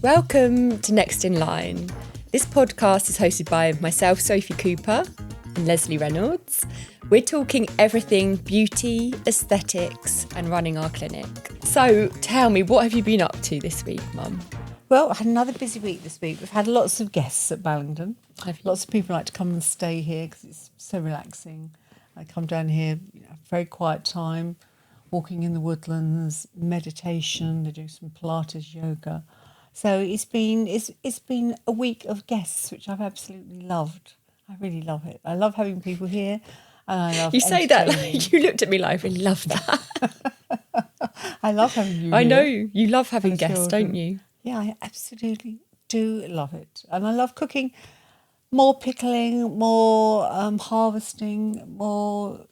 Welcome to Next in Line. This podcast is hosted by myself, Sophie Cooper, and Lesley Reynolds. We're talking everything beauty, aesthetics, and running our clinic. So tell me, what have you been up to this week, Mum? Well, I had another busy week this week. We've had lots of guests at Ballingdon. Lots of people like to come and stay here because it's so relaxing. I come down here, very quiet time, walking in the woodlands, meditation. They do some Pilates, yoga. So it's been a week of guests, which I've absolutely loved. I really love it. I love having people here, and I love. You say that like you looked at me like I really love that. I love having you. I here. know you love having guests, children. don't you? Yeah, I absolutely do love it, and I love cooking. More pickling, more harvesting, more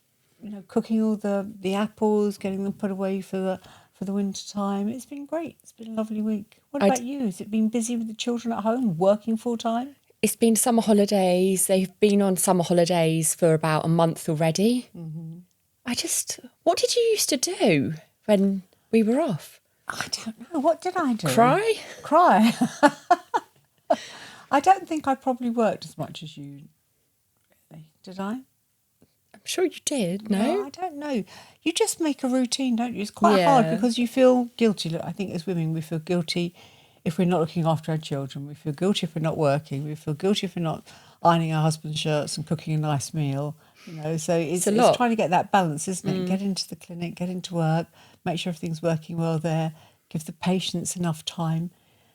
cooking all the apples, getting them put away for the winter time. It's been great. It's been a lovely week. What about you? Has it been busy with the children at home, working full time? It's been summer holidays. They've been on summer holidays for about a month already. Mm-hmm. What did you used to do when we were off? I don't know. What did I do? Cry? I don't think I probably worked as much as you. Did I? I'm sure you did, no? I don't know. You just make a routine, don't you? It's quite hard because you feel guilty. Look, I think as women, we feel guilty if we're not looking after our children. We feel guilty if we're not working. We feel guilty if we're not ironing our husband's shirts and cooking a nice meal. So it's trying to get that balance, isn't it? Get into the clinic, get into work, make sure everything's working well there, give the patients enough time.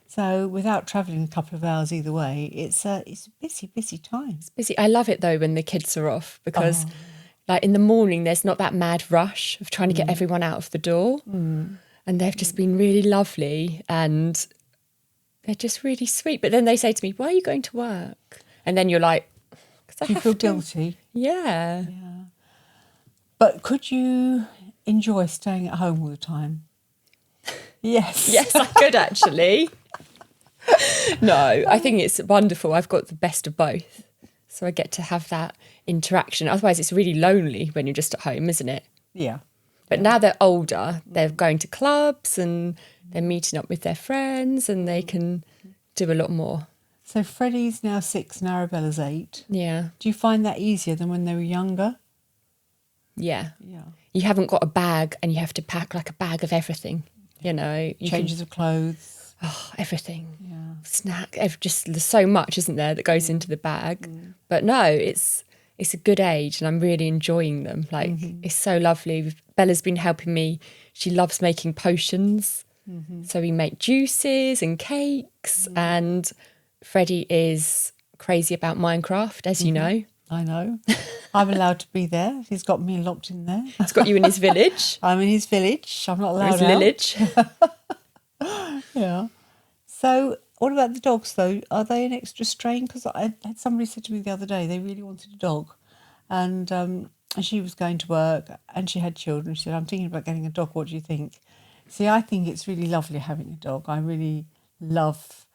So without travelling a couple of hours either way, it's a busy time. It's busy. I love it though when the kids are off because like in the morning there's not that mad rush of trying to get everyone out of the door. And they've just been really lovely and they're just really sweet. But then they say to me, why are you going to work? And then you're like, because I you feel guilty. Yeah. But could you enjoy staying at home all the time? Yes. Yes, I could actually. No, I think it's wonderful. I've got the best of both. So I get to have that interaction. Otherwise, it's really lonely when you're just at home, isn't it? Yeah. But now they're older, they're going to clubs and they're meeting up with their friends and they can do a lot more. So Freddie's now 6 and Arabella's 8. Yeah. Do you find that easier than when they were younger? Yeah. Yeah. You haven't got a bag and you have to pack like a bag of everything, Changes of clothes. Oh, everything. Yeah. Snack. Just there's so much, isn't there, that goes into the bag. But no, it's a good age and I'm really enjoying them. Like, it's so lovely. Bella's been helping me. She loves making potions. So we make juices and cakes and Freddie is crazy about Minecraft, as you know. I know. I'm allowed to be there. He's got me locked in there. He's got you in his village. I'm in his village. I'm not allowed his out. village. Yeah. So what about the dogs, though? Are they an extra strain? Because I had somebody said to me the other day they really wanted a dog. And she was going to work and she had children. She said, I'm thinking about getting a dog. What do you think? See, I think it's really lovely having a dog. I really love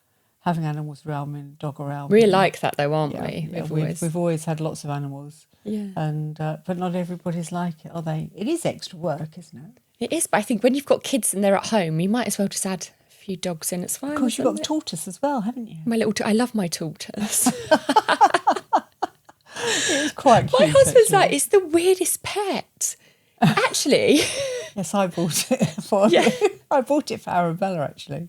having animals around me and a dog around me. We're like that though, aren't we? Yeah, we've always had lots of animals. Yeah. And but not everybody's like it, are they? It is extra work, isn't it? It is, but I think when you've got kids and they're at home, you might as well just add a few dogs in. It's fine. Of course, you've got the tortoise as well, haven't you? My little, I love my tortoise. It's quite cute. My husband's actually. like, it's the weirdest pet. Actually. Yes, I bought it for you. I bought it for Arabella, actually.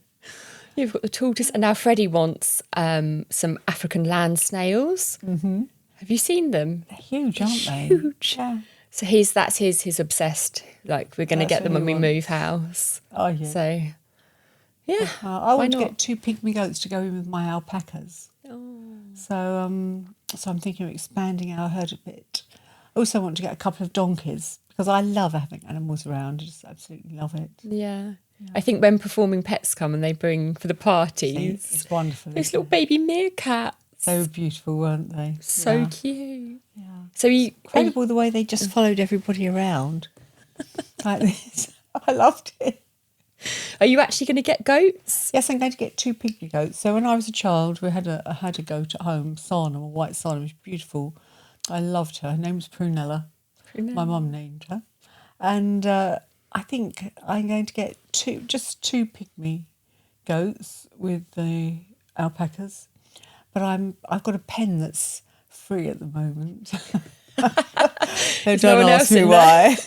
You've got the tortoise, and now Freddie wants some African land snails. Mm-hmm. Have you seen them? They're huge, aren't they? Huge. Yeah. So he's obsessed. Like, we're going to get them when we move house. Oh, yeah. So, yeah. I want to get 2 pygmy goats to go in with my alpacas. Oh. So I'm thinking of expanding our herd a bit. I also want to get a couple of donkeys because I love having animals around. I just absolutely love it. Yeah. I think when performing pets come and they bring for the parties, it's wonderful. Those little baby meerkats. They were beautiful, weren't they? So cute. Yeah. So incredible the way they just followed everybody around like this. I loved it. Are you actually going to get goats? Yes, I'm going to get 2 pygmy goats. So when I was a child, I had a goat at home, Sana, a white Sana. It was beautiful. I loved her. Her name was Prunella. My mum named her. And I think I'm going to get 2 pygmy goats with the alpacas, but I've got a pen that's free at the moment. Don't ask me why.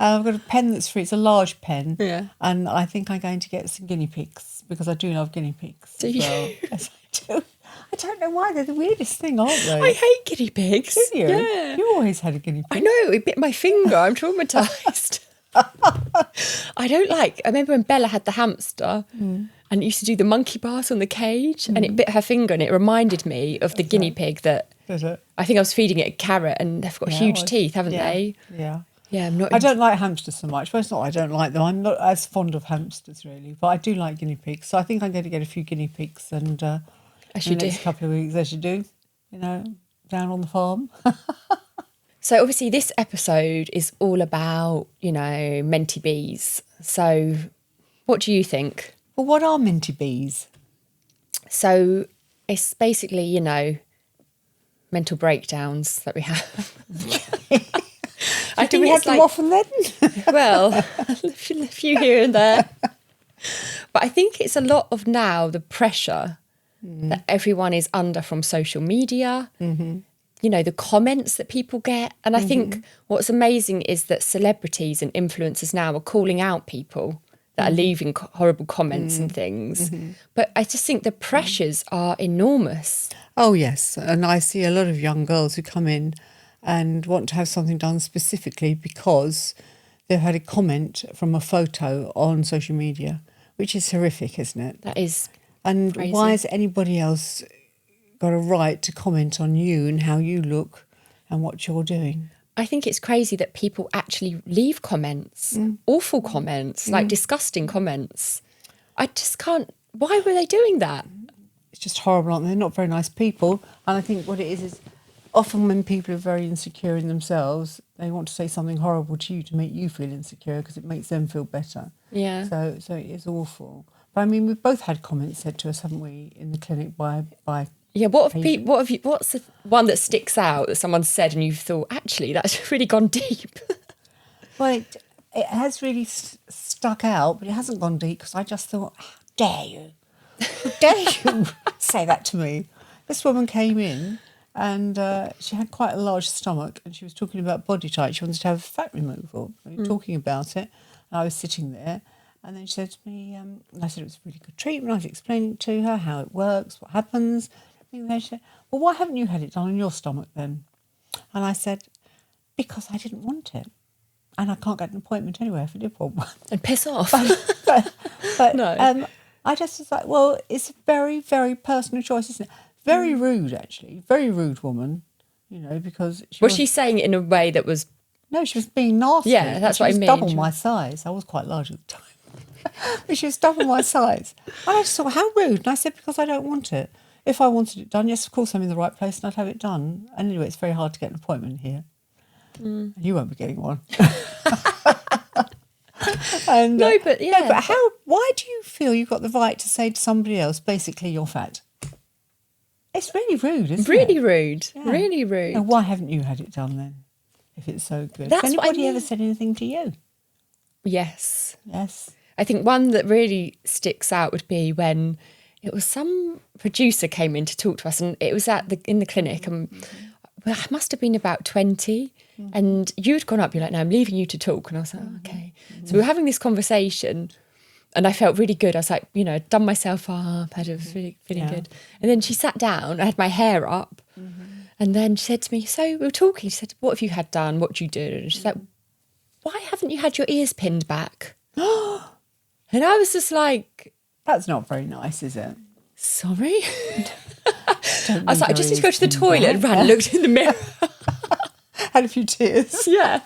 I've got a pen that's free. It's a large pen. Yeah. And I think I'm going to get some guinea pigs because I do love guinea pigs. Do you? Well. Yes, I do. I don't know why. They're the weirdest thing, aren't they? I hate guinea pigs. Do you? Yeah. You always had a guinea pig. I know, it bit my finger. I'm traumatised. I remember when Bella had the hamster and it used to do the monkey bars on the cage and it bit her finger and it reminded me of the guinea pig that I think I was feeding it a carrot and they've got huge teeth, haven't they? Yeah. Yeah, I don't like hamsters so much. Well, it's not I don't like them. I'm not as fond of hamsters really, but I do like guinea pigs. So I think I'm going to get a few guinea pigs and in the next couple of weeks, as you do, down on the farm. So obviously this episode is all about, mentee bees. So what do you think? Well, what are mentee bees? So it's basically, mental breakdowns that we have. I think we have them often then? Well, a few here and there. But I think it's a lot of now the pressure that everyone is under from social media. Mm-hmm. The comments that people get. And I think what's amazing is that celebrities and influencers now are calling out people that are leaving horrible comments and things. But I just think the pressures are enormous. Oh, yes. And I see a lot of young girls who come in and want to have something done specifically because they've had a comment from a photo on social media, which is horrific, isn't it? That is And crazy. Why has anybody else got a right to comment on you and how you look and what you're doing? I think it's crazy that people actually leave comments, awful comments, like disgusting comments. I just can't. Why were they doing that? It's just horrible, aren't they? They're not very nice people. And I think what it is often when people are very insecure in themselves, they want to say something horrible to you to make you feel insecure because it makes them feel better. Yeah. So it is awful. But I mean, we've both had comments said to us, haven't we, in the clinic by Yeah, what's the one that sticks out that someone said and you've thought, actually, that's really gone deep? Well, it has really stuck out, but it hasn't gone deep because I just thought, how dare you? How dare you say that to me? This woman came in and she had quite a large stomach and she was talking about body type. She wanted to have fat removal. We were talking about it and I was sitting there and then she said to me, and I said it was a really good treatment. I was explaining to her how it works, what happens. And then she said, well, why haven't you had it done on your stomach then? And I said, because I didn't want it. And I can't get an appointment anywhere if I did want one. And piss off. But No. I just was like, well, it's a very, very personal choice, isn't it? Very rude, actually. Very rude woman, because... Was she saying it in a way that was... No, she was being nasty. Yeah, that's what I mean. She was double my size. I was quite large at the time. But she was double my size. And I just thought, how rude. And I said, because I don't want it. If I wanted it done, yes, of course I'm in the right place and I'd have it done. And anyway, it's very hard to get an appointment here. And you won't be getting one. And, No, but yeah. No, but why do you feel you've got the right to say to somebody else, basically, you're fat? It's really rude, isn't it? Really rude. Yeah. Really rude. Now, why haven't you had it done then, if it's so good? That's Has what I anybody mean. ever said anything to you? Yes. Yes. I think one that really sticks out would be when it was some producer came in to talk to us and it was in the clinic and I must have been about 20 and you'd gone up, you're like, no, I'm leaving you to talk. And I was like, oh, okay. So we were having this conversation and I felt really good. I was like, I'd done myself up, I was really feeling good. And then she sat down, I had my hair up and then she said to me, so we were talking, she said, what have you had done? What do you do? And she's like, why haven't you had your ears pinned back? And I was just like... That's not very nice, is it? Sorry? I was like, I just need to go to the toilet and ran and looked in the mirror. Had a few tears. Yeah.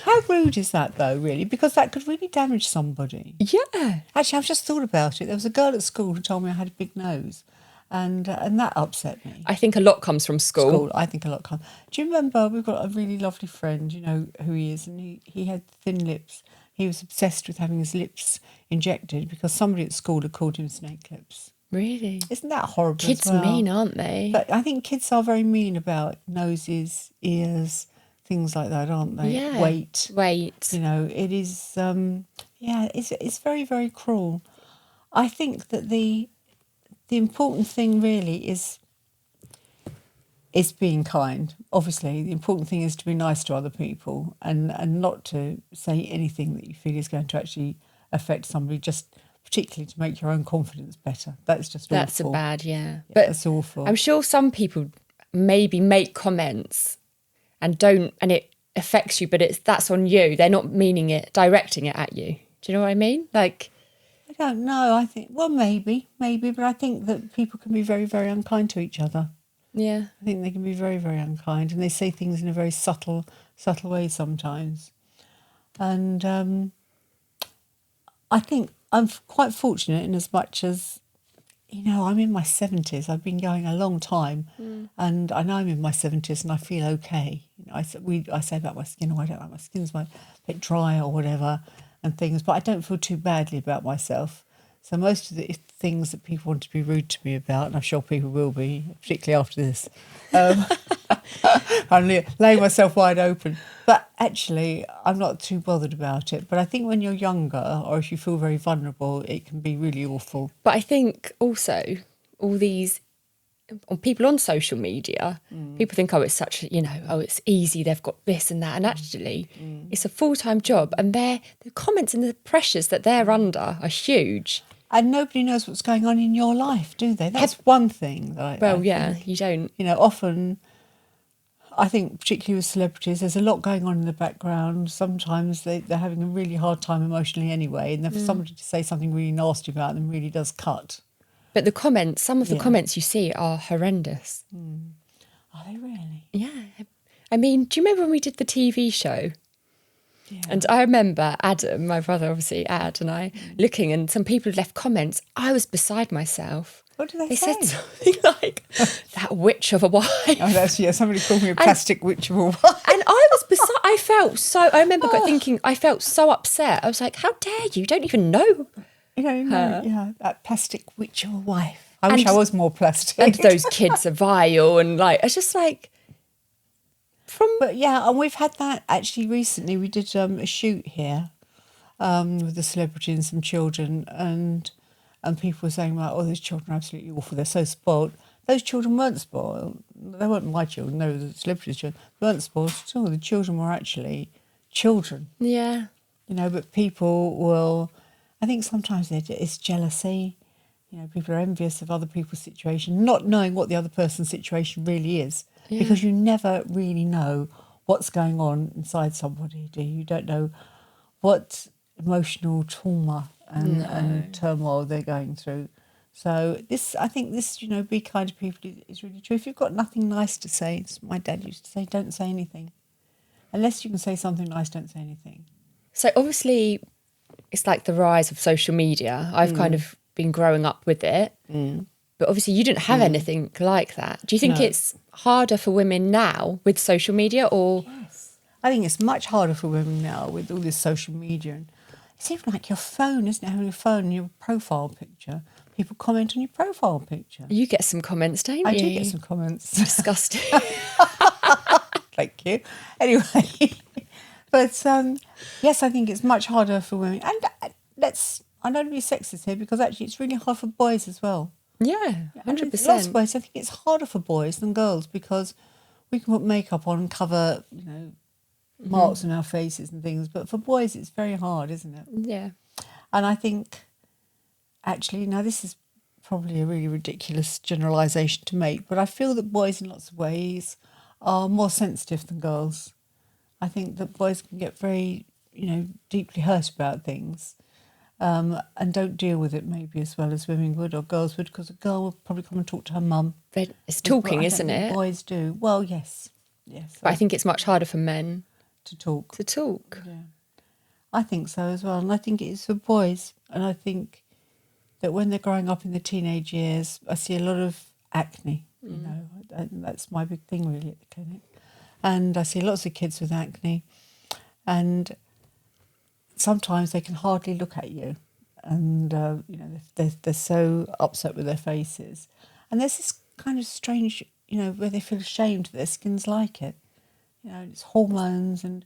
How rude is that, though, really? Because that could really damage somebody. Yeah. Actually, I've just thought about it. There was a girl at school who told me I had a big nose, and that upset me. I think a lot comes from school. I think a lot comes. Do you remember, we've got a really lovely friend, you know who he is, and he had thin lips. He was obsessed with having his lips injected because somebody at school had called him snake lips. Really? Isn't that horrible? Kids as well? mean, aren't they? But I think kids are very mean about noses, ears, things like that, aren't they? Yeah. Weight. Weight. You know, it is, it's very, very cruel. I think that the important thing really is being kind. Obviously, the important thing is to be nice to other people and not to say anything that you feel is going to actually affect somebody, just particularly to make your own confidence better. That's just That's awful. yeah. But that's awful. I'm sure some people maybe make comments and it affects you, but that's on you. They're not meaning it, directing it at you. Do you know what I mean? Like, I don't know. I think, well, maybe, but I think that people can be very, very unkind to each other. yeah. I think they can be very, very unkind, and they say things in a very subtle way sometimes. And I think I'm quite fortunate in as much as, I'm in my 70s. I've been going a long time, and I know I'm in my 70s and I feel okay. I say about my skin, I don't like my skin's a bit dry or whatever and things, but I don't feel too badly about myself. So most of the things that people want to be rude to me about, and I'm sure people will be, particularly after this, I'm laying myself wide open. But actually, I'm not too bothered about it. But I think when you're younger, or if you feel very vulnerable, it can be really awful. But I think also all these people on social media, people think, oh, it's such, it's easy, they've got this and that. And actually, it's a full-time job. And the comments and the pressures that they're under are huge. And nobody knows what's going on in your life, do they? That's one thing that I think, you don't. Often, I think, particularly with celebrities, there's a lot going on in the background. Sometimes they're having a really hard time emotionally anyway, and then for somebody to say something really nasty about them really does cut. But the comments, some of the comments you see are horrendous. Are they really? Yeah. I mean, do you remember when we did the TV show? Yeah. And I remember Adam, my brother, obviously, Ad, and I looking, and some people had left comments. I was beside myself. What did They say? said something like, that witch of a wife. Oh, somebody called me a plastic witch of a wife. And I remember thinking, I felt so upset. I was like, how dare you? Don't even know her. That plastic witch of a wife. I wish I was more plastic. And those kids are vile, and it's just like, But yeah, and we've had that actually recently. We did a shoot here with a celebrity and some children, and people were saying, like, oh, those children are absolutely awful. They're so spoiled. Those children weren't spoiled. They weren't my children. They were the celebrities' children. They weren't spoiled at all. The children were actually children. Yeah. But people will... I think sometimes it's jealousy. People are envious of other people's situation, not knowing what the other person's situation really is. Yeah. Because you never really know what's going on inside somebody, do you? You don't know what emotional trauma and turmoil they're going through. So I think this, be kind to people is really true. If you've got nothing nice to say, my dad used to say, don't say anything. Unless you can say something nice, don't say anything. So obviously, it's like the rise of social media. I've kind of been growing up with it. But obviously you didn't have anything like that. Do you think it's harder for women now with social media, or...? Yes. I think it's much harder for women now with all this social media. And it's even like your phone, isn't it? Having your phone and your profile picture. People comment on your profile picture. You get some comments, don't you? I do get some comments. Disgusting. Thank you. Anyway, but yes, I think it's much harder for women. And I don't want to be sexist here, because actually it's really hard for boys as well. Yeah, 100%. Lots of ways. I think it's harder for boys than girls, because we can put makeup on and cover, marks on our faces and things. But for boys, it's very hard, isn't it? Yeah. And I think, actually, now this is probably a really ridiculous generalisation to make, but I feel that boys in lots of ways are more sensitive than girls. I think that boys can get very, deeply hurt about things. And don't deal with it maybe as well as women would or girls would, because a girl will probably come and talk to her mum. It's talking, isn't it? Boys do. Well, yes. But I think it's much harder for men to talk. Yeah. I think so as well. And I think it is for boys. And I think that when they're growing up in the teenage years, I see a lot of acne, and that's my big thing really at the clinic. And I see lots of kids with acne. And sometimes they can hardly look at you, and they're so upset with their faces, and there's this kind of strange, where they feel ashamed that their skin's like it. It's hormones, and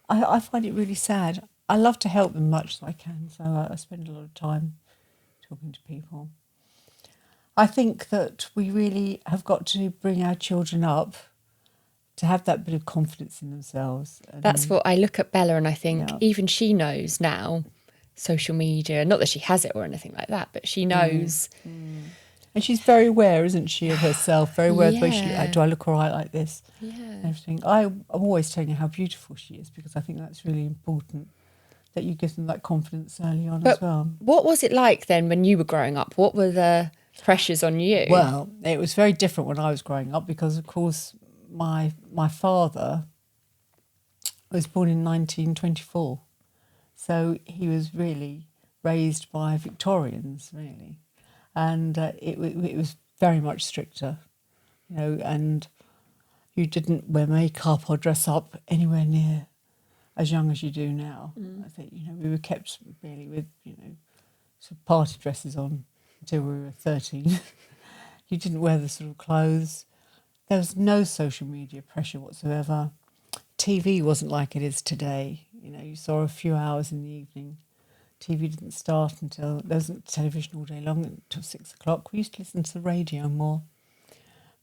I find it really sad. I love to help them much as I can, so I spend a lot of time talking to people. I think that we really have got to bring our children up to have that bit of confidence in themselves. That's what I look at Bella and I think even she knows now social media, not that she has it or anything like that, but she knows. And she's very aware, isn't she, of herself, very aware of the way she, Yeah. do I look all right like this? Yeah. And everything. I'm always telling her how beautiful she is because I think that's really important, that you give them that confidence early on as well. What was it like then when you were growing up? What were the pressures on you? Well, it was very different when I was growing up because, of course, my father was born in 1924. So he was really raised by Victorians, really. And it was very much stricter, you know, and you didn't wear makeup or dress up anywhere near as young as you do now. I think, you know, we were kept really with, you know, sort of party dresses on until we were 13. You didn't wear the sort of clothes. There was no social media pressure whatsoever. TV wasn't like it is today. You know, you saw a few hours in the evening. TV didn't start until, there wasn't television all day long until 6 o'clock. We used to listen to the radio more.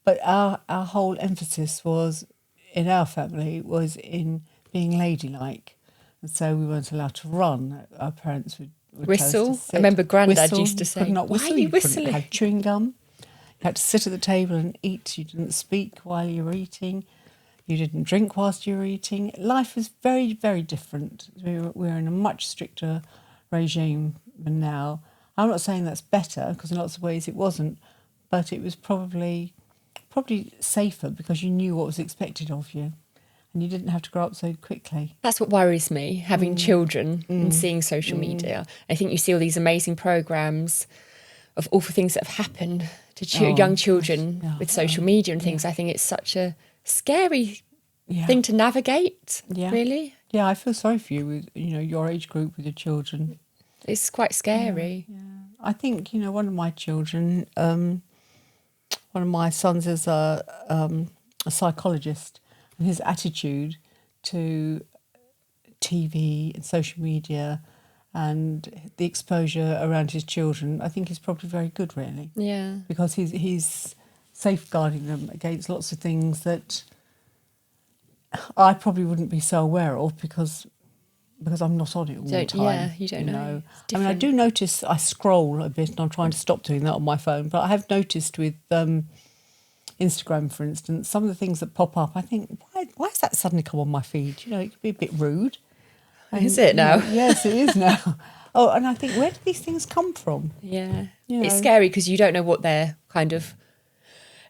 But our whole emphasis was, in our family, was in being ladylike. And so we weren't allowed to run. Our parents would Whistle? tell us to sit. I remember Grandad Whistle. used to say, You could not "Why whistle. are you couldn't whistling?" have chewing gum. You had to sit at the table and eat. You didn't speak while you were eating. You didn't drink whilst you were eating. Life was very, very different. We were in a much stricter regime than now. I'm not saying that's better, because in lots of ways it wasn't, but it was probably safer because you knew what was expected of you and you didn't have to grow up so quickly. That's what worries me, having children and seeing social media. I think you see all these amazing programmes of awful things that have happened to young children with social media and things. I think it's such a scary thing to navigate, really. Yeah, I feel sorry for you with, you know, your age group with your children. It's quite scary. Yeah. I think, you know, one of my children, one of my sons is a psychologist, and his attitude to TV and social media and the exposure around his children, I think is probably very good, really. Yeah. Because he's safeguarding them against lots of things that I probably wouldn't be so aware of because I'm not on it all the time. Yeah, you don't know. I mean, I do notice I scroll a bit, and I'm trying to stop doing that on my phone, but I have noticed with Instagram, for instance, some of the things that pop up, I think, why has that suddenly come on my feed? You know, it could be a bit rude. And, Is it now? You know, yes, it is now. Oh, and I think, where do these things come from? Yeah. You know? It's scary because you don't know what they're kind of...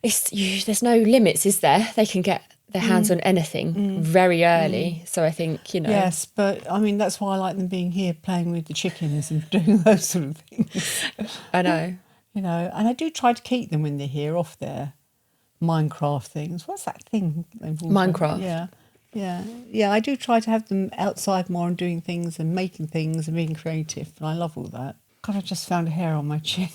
there's no limits, is there? They can get their hands on anything very early. So I think, you know... Yes, but I mean, that's why I like them being here playing with the chickens and doing those sort of things. I know. You know, and I do try to keep them when they're here off their Minecraft things. What's that thing? Minecraft? Yeah, I do try to have them outside more and doing things and making things and being creative, and I love all that. God, I just found a hair on my chin.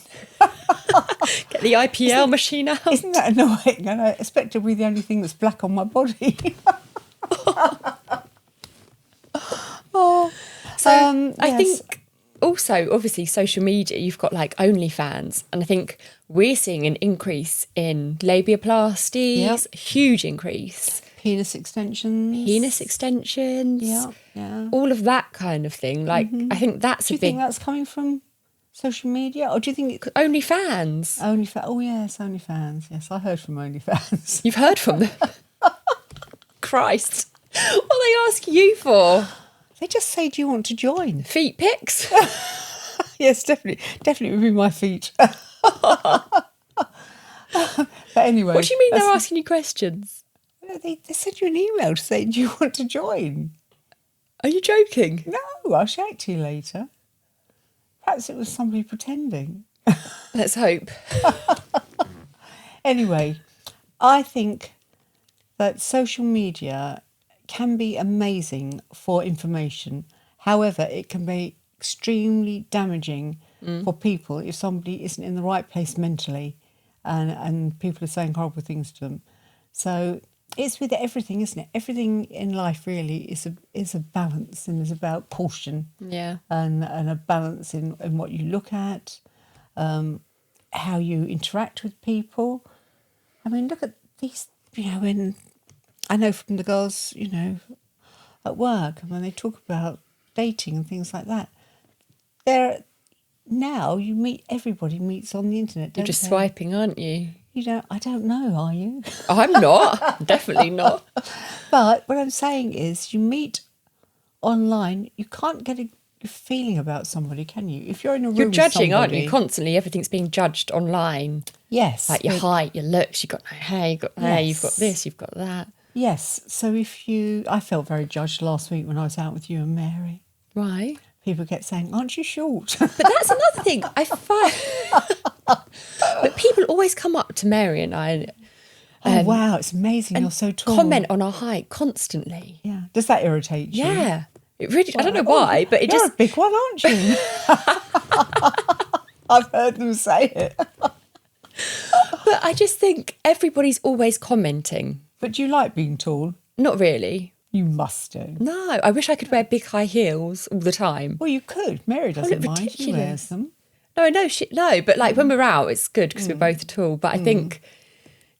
Get the IPL machine out. Isn't that annoying? And I expect to be the only thing that's black on my body. I think also, obviously, social media, you've got like OnlyFans, and I think we're seeing an increase in labiaplasties, huge increase. Penis extensions. Yeah. All of that kind of thing. Like, I think that's Do you think that's coming from social media, or do you think OnlyFans? OnlyFans? Oh yes, OnlyFans. Yes, I heard from OnlyFans. You've heard from them? Christ. What are they asking you for? They just say, do you want to join? Feet pics? Yes, definitely would be my feet. But anyway. What do you mean they're asking you questions? They sent you an email to say, do you want to join? Are you joking? No, I'll show it to you later. Perhaps it was somebody pretending. Let's hope. Anyway, I think that social media can be amazing for information. However, it can be extremely damaging for people if somebody isn't in the right place mentally and people are saying horrible things to them. So it's with everything, isn't it? Everything in life really is a balance, and is about portion. Yeah. And a balance in what you look at, how you interact with people. I mean, look at these, when I know from the girls, at work, and when they talk about dating and things like that, now everybody meets on the internet. You're just swiping, aren't you? I don't know, are you? I'm not. Definitely not. But what I'm saying is, you meet online, you can't get a feeling about somebody, can you? If you're in a room, you're judging, with somebody, aren't you? Constantly, everything's being judged online. Yes, like your height, your looks. You've got no hair. You've got hair. You've got this. You've got that. Yes. So I felt very judged last week when I was out with you and Mary. Right. People kept saying, "Aren't you short?" But that's another thing I find. But people always come up to Mary and I. Oh wow, it's amazing! You're so tall. Comment on our height constantly. Yeah. Does that irritate you? Yeah. It really. I don't know why, but it you're just. a big one, aren't you? I've heard them say it. But I just think everybody's always commenting. But do you like being tall? Not really. You must do. No, I wish I could wear big high heels all the time. Well, you could. Mary doesn't mind. Ridiculous. She wears them. No, I know. No, but like when we're out, it's good because we're both tall. But I think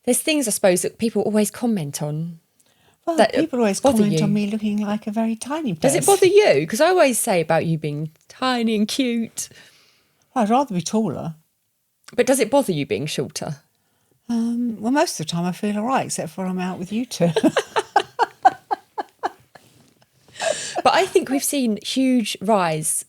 there's things, I suppose, that people always comment on. Well, that people always comment on me looking like a very tiny person. Does it bother you? Because I always say about you being tiny and cute. I'd rather be taller. But does it bother you being shorter? Well, most of the time I feel all right, except for when I'm out with you two. But I think we've seen huge rise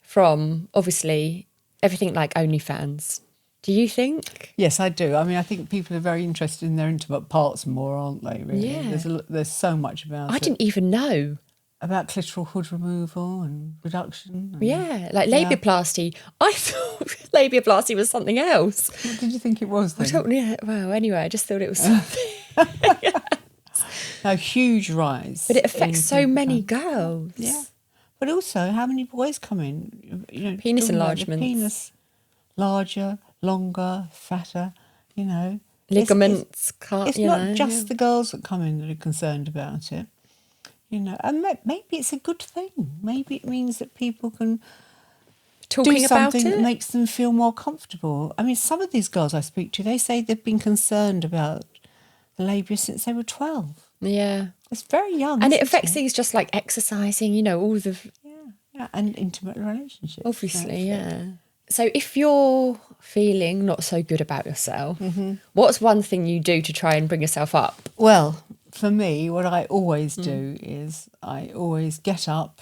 from, obviously, everything like OnlyFans. Do you think? Yes, I do. I mean, I think people are very interested in their intimate parts more, aren't they, really? Yeah. There's so much about it. I didn't even know. About clitoral hood removal and reduction. And, yeah, like labiaplasty. I thought labiaplasty was something else. What did you think it was then? I don't know. Well, anyway, I just thought it was something. A huge rise. But it affects so many girls. Yeah. But also, how many boys come in? Penis enlargements. Penis larger, longer, fatter, Ligaments. It's not just the girls that come in that are concerned about it. And maybe it's a good thing. Maybe it means that people can do something that makes them feel more comfortable. I mean, some of these girls I speak to, they say they've been concerned about the labia since they were 12. Yeah. It's very young. And it affects things just like exercising, all the... Yeah, and intimate relationships. Obviously, yeah. So if you're feeling not so good about yourself, what's one thing you do to try and bring yourself up? Well, for me, what I always do is I always get up,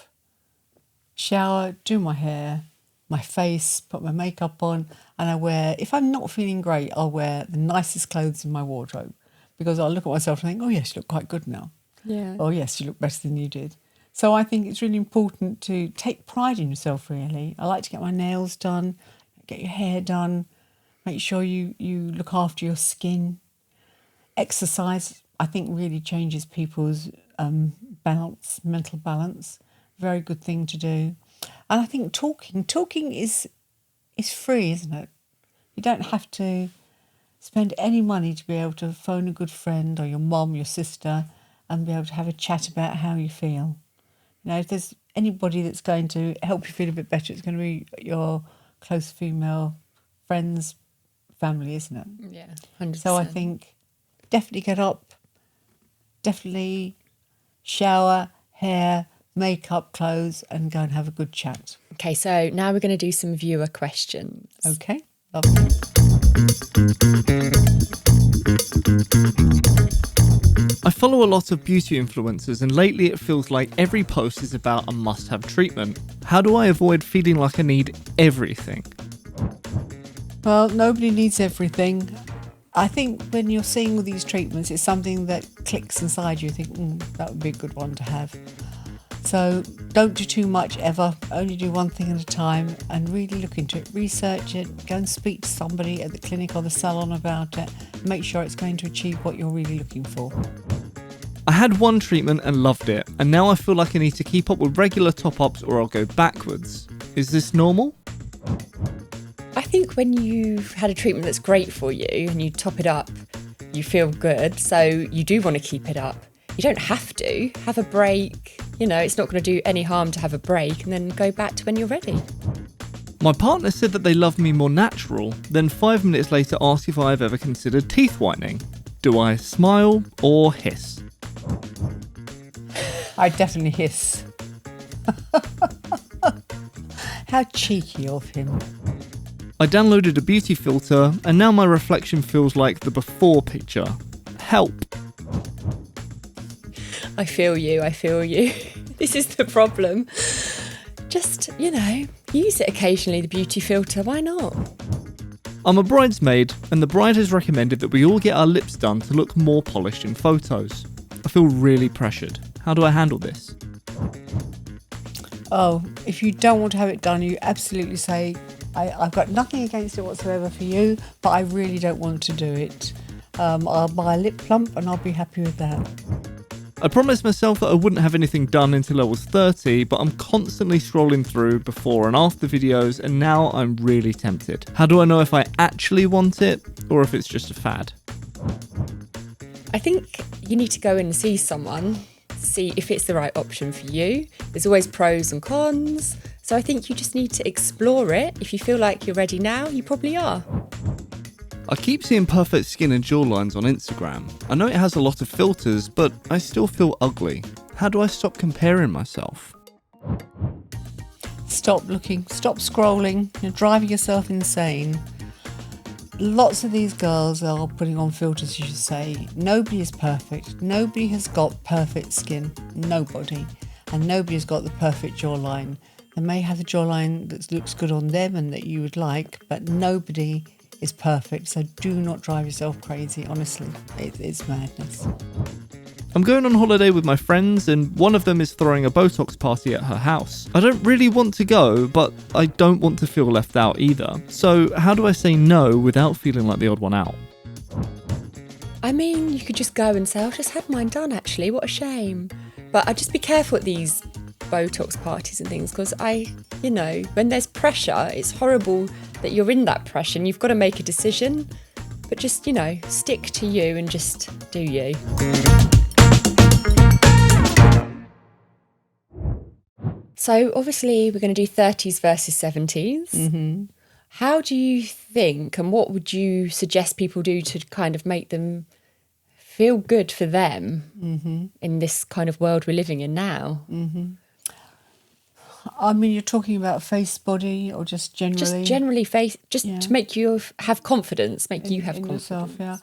shower, do my hair, my face, put my makeup on, and if I'm not feeling great, I'll wear the nicest clothes in my wardrobe because I'll look at myself and think, oh, yes, you look quite good now. Yeah. Oh, yes, you look better than you did. So I think it's really important to take pride in yourself, really. I like to get my nails done, get your hair done, make sure you look after your skin. Exercise, I think, really changes people's mental balance. Very good thing to do. And I think talking is free, isn't it? You don't have to spend any money to be able to phone a good friend or your mum, your sister, and be able to have a chat about how you feel. If there's anybody that's going to help you feel a bit better, it's going to be your close female friends, family, isn't it? Yeah, 100%. So I think definitely get up, definitely shower, hair, makeup, clothes, and go and have a good chat. Okay, so now we're going to do some viewer questions. Okay, lovely. I follow a lot of beauty influencers and lately it feels like every post is about a must-have treatment. How do I avoid feeling like I need everything? Well, nobody needs everything. I think when you're seeing all these treatments, it's something that clicks inside you. You think, that would be a good one to have. So don't do too much ever. Only do one thing at a time and really look into it, research it, go and speak to somebody at the clinic or the salon about it. Make sure it's going to achieve what you're really looking for. I had one treatment and loved it, and now I feel like I need to keep up with regular top-ups or I'll go backwards. Is this normal? I think when you've had a treatment that's great for you and you top it up, you feel good, so you do want to keep it up. You don't have to. Have a break. It's not going to do any harm to have a break and then go back to when you're ready. My partner said that they love me more natural, then 5 minutes later asked if I have ever considered teeth whitening. Do I smile or hiss? I definitely hiss. How cheeky of him. I downloaded a beauty filter and now my reflection feels like the before picture. Help. I feel you. This is the problem. Just, use it occasionally, the beauty filter. Why not? I'm a bridesmaid and the bride has recommended that we all get our lips done to look more polished in photos. I feel really pressured. How do I handle this? Oh, if you don't want to have it done, you absolutely say, I've got nothing against it whatsoever for you, but I really don't want to do it. I'll buy a lip plump and I'll be happy with that. I promised myself that I wouldn't have anything done until I was 30, but I'm constantly scrolling through before and after videos, and now I'm really tempted. How do I know if I actually want it or if it's just a fad? I think you need to go in and see someone, see if it's the right option for you. There's always pros and cons, so I think you just need to explore it. If you feel like you're ready now, you probably are. I keep seeing perfect skin and jawlines on Instagram. I know it has a lot of filters, but I still feel ugly. How do I stop comparing myself? Stop looking, stop scrolling, you're driving yourself insane. Lots of these girls are putting on filters, you should say. Nobody is perfect. Nobody has got perfect skin. Nobody. And nobody has got the perfect jawline. They may have the jawline that looks good on them and that you would like, but nobody is perfect. So do not drive yourself crazy, honestly. It's madness. I'm going on holiday with my friends and one of them is throwing a Botox party at her house. I don't really want to go, but I don't want to feel left out either. So how do I say no without feeling like the odd one out? I mean, you could just go and say, I've just had mine done actually, what a shame. But I'd just be careful at these Botox parties and things, because when there's pressure, it's horrible that you're in that pressure and you've got to make a decision. But just, stick to you and just do you. So obviously we're going to do 30s versus 70s. Mm-hmm. How do you think, and what would you suggest people do to kind of make them feel good for them in this kind of world we're living in now? Mm-hmm. I mean, you're talking about face, body, or just generally? Just generally face, to make you have confidence, you have confidence. Yourself, yeah.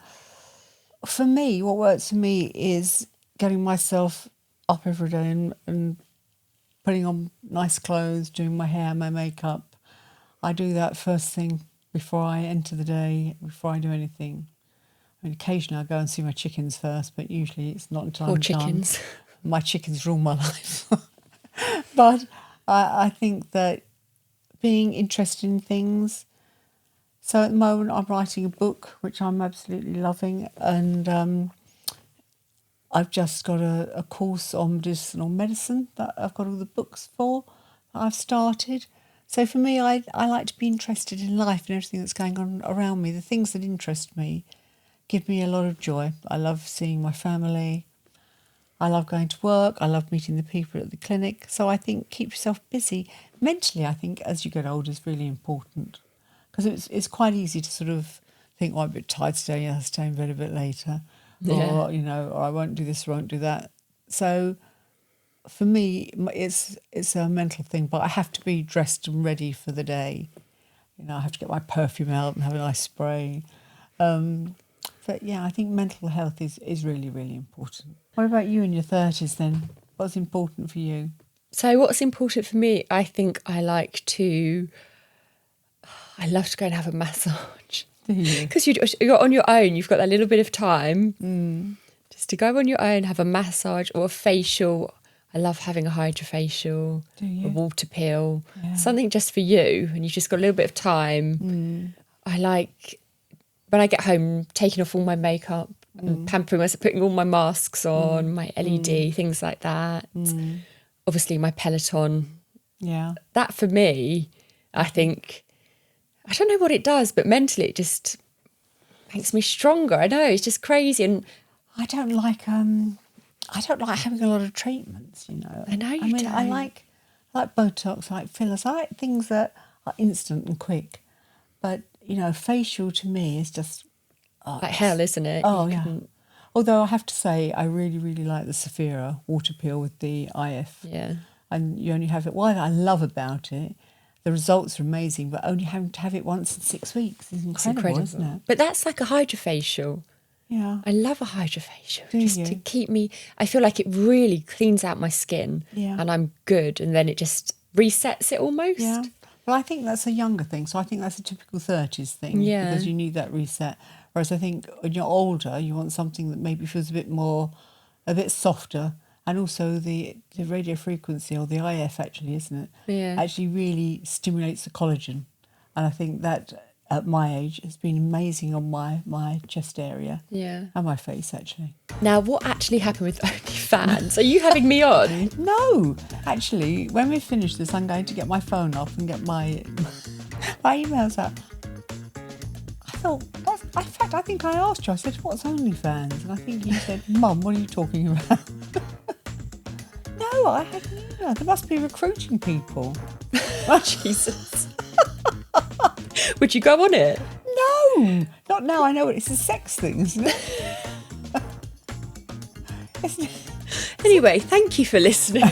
For me, what works for me is getting myself up every day and putting on nice clothes, doing my hair, my makeup. I do that first thing before I enter the day, before I do anything. I mean, occasionally I go and see my chickens first, but usually it's not until I'm done. Chickens. My chickens rule my life. But I think that being interested in things. So at the moment I'm writing a book, which I'm absolutely loving, and I've just got a course on medicinal medicine that I've got all the books for that I've started. So for me, I like to be interested in life and everything that's going on around me. The things that interest me give me a lot of joy. I love seeing my family. I love going to work. I love meeting the people at the clinic. So I think keep yourself busy. Mentally, I think as you get older is really important, because it's quite easy to sort of think, I'm a bit tired today, I'll stay in bed a bit later. Yeah. Or I won't do this, or I won't do that. So for me, it's a mental thing, but I have to be dressed and ready for the day. I have to get my perfume out and have a nice spray. But yeah, I think mental health is really, really important. What about you in your 30s then? What's important for you? So what's important for me, I think I love to go and have a massage. Because you're on your own, you've got that little bit of time just to go on your own, have a massage or a facial. I love having a hydrofacial, a water peel, something just for you, and you've just got a little bit of time. I like, when I get home, taking off all my makeup and pampering myself, putting all my masks on, my LED, things like that. Obviously my Peloton. Yeah. That for me, I think, I don't know what it does, but mentally it just makes me stronger. I know, it's just crazy. And I don't like having a lot of treatments, I know you don't. I like Botox, I like fillers. I like things that are instant and quick. But, you know, facial to me is just... like hell, isn't it? Oh, You yeah. couldn't- Although I have to say, I really, really like the Saphira water peel with the IF. Yeah. And you only have it... What I love about it, the results are amazing, but only having to have it once in 6 weeks is It's incredible, incredible. isn't it? But that's like a hydrofacial. Yeah. I love a hydrofacial Do just you? to keep me. I feel like it really cleans out my skin, Yeah. and I'm good, and then it just resets it almost. Yeah. Well, I think that's a younger thing. So I think that's a typical 30s thing. Yeah. Because you need that reset. Whereas I think when you're older, you want something that maybe feels a bit softer. And also the radio frequency, or the IF actually, isn't it? Yeah. Actually really stimulates the collagen. And I think that at my age has been amazing on my chest area. Yeah. And my face, actually. Now, what actually happened with OnlyFans? Are you having me on? No, actually, when we finish this, I'm going to get my phone off and get my emails out. I thought, in fact, I think I asked you, I said, what's OnlyFans? And I think you said, Mum, what are you talking about? No, I had an email. They must be recruiting people. Jesus. Would you go on it? No, not now. I know it's a sex thing, isn't it? Isn't it? Anyway, thank you for listening.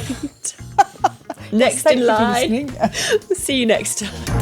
Next Thank in you for line. listening. See you next time.